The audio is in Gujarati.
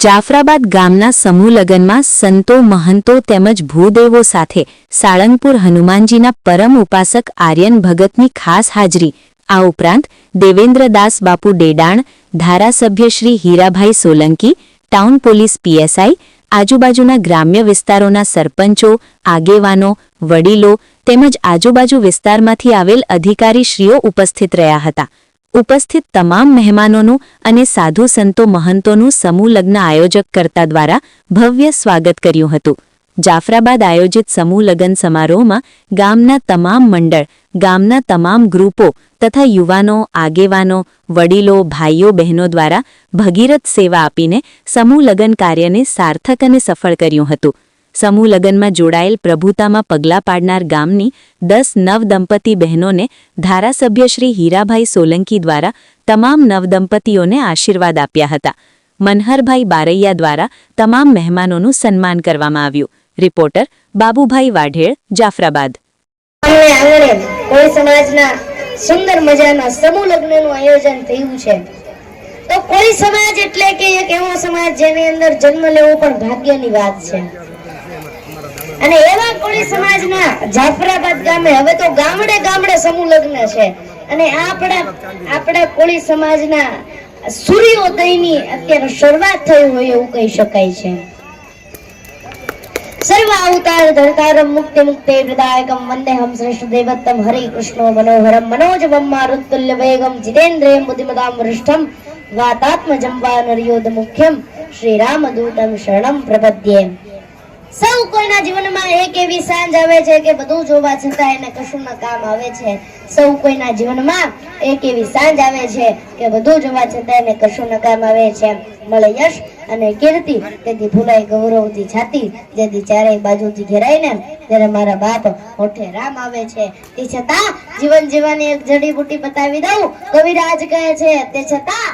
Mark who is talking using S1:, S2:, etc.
S1: જાફરાબાદ ગામના સમૂહ લગ્નમાં સંતો મહંતો તેમજ ભૂદેવો સાથે સાળંગપુર હનુમાનજીના પરમ ઉપાસક આર્યન ભગતની ખાસ હાજરી। આ ઉપરાંત દેવેન્દ્રદાસ બાપુ ડેડાણ, ધારાસભ્ય Shri Hirabhai Solanki, town police PSI, આજુબાજુના ગ્રામ્ય વિસ્તારોના સરપંચો, આગેવાનો, વડીલો તેમજ આજુબાજુ વિસ્તારમાંથી આવેલ અધિકારીશ્રીઓ ઉપસ્થિત રહ્યા હતા। ઉપસ્થિત તમામ મહેમાનોનું અને સાધુ સંતો મહંતોનું સમૂહ લગ્ન આયોજક કર્તા દ્વારા ભવ્ય સ્વાગત કર્યું હતું। જાફરાબાદ આયોજિત સમૂહ લગ્ન સમારોહમાં ગામના તમામ મંડળ, ગામના તમામ ગ્રુપો તથા યુવાનો, આગેવાનો, વડીલો, ભાઈઓ બહેનો દ્વારા ભગીરથ સેવા આપીને સમૂહ લગ્ન કાર્યને સાર્થક અને સફળ કર્યું હતું। સમૂહ લગ્નમાં જોડાયેલ પ્રભુતામાં પગલાં પાડનાર ગામની 10 નવદંપતી બહેનોને ધારાસભ્ય શ્રી હીરાભાઈ સોલંકી દ્વારા તમામ નવદંપતીઓને આશીર્વાદ આપ્યા હતા। મનહરભાઈ બારૈયા દ્વારા તમામ મહેમાનોનું સન્માન કરવામાં આવ્યું। રિપોર્ટર બાબુભાઈ વાઢેળ, જાફરાબાદ।
S2: કોઈ સમાજના સુંદર મજાના સમૂહ લગ્નનું આયોજન થયું છે। તો કોઈ સમાજ એટલે કે એક એવો સમાજ જેની અંદર જન્મ લેવો પણ ભાગ્યની વાત છે। અને એવા કોળી સમાજના જાફરાબાદ ગામે હવે તો ગામડે ગામડે સમૂહ લગ્ન છે। અને આપણા કોળી સમાજના સૂર્યોદયની અત્યારે શરૂઆત થઈ હોય એવું કહી શકાય છે। સર્વ અવતાર ધરતારમ મુક્તિ મુક્તે પ્રદાયકમ વંદેહમ શ્રેષ્ઠ દેવતમ હરિ કૃષ્ણો મનોહરમ મનોજવમ મારુતુલ્ય વેગમ જીતેન્દ્રિયમ બુદ્ધિમતામ વરિષ્ઠમ વાતાત્મજં વાનરયોધ મુખ્યમ શ્રી રામદૂતમ શરણમ પ્રપદ્યે। સૌ કોઈના જીવનમાં એક એવી સાંજ આવે છે કે બધું જોવા છતાં એને કશું ન કામ આવે છે। સૌ કોઈના જીવનમાં એક એવી સાંજ આવે છે કે બધું જોવા છતાં એને કશું ન કામ આવે છે। મળે યશ અને કીર્તિ, તેથી ભૂલાય ગૌરવથી છાતી, જેથી ચારેય બાજુથી ઘેરાય ને ત્યારે મારા બાપ હોઠે રામ આવે છે। તે છતાં જીવન જીવવાની એક જડીબુટી બતાવી દઉં, કવિરાજ કહે છે તે છતાં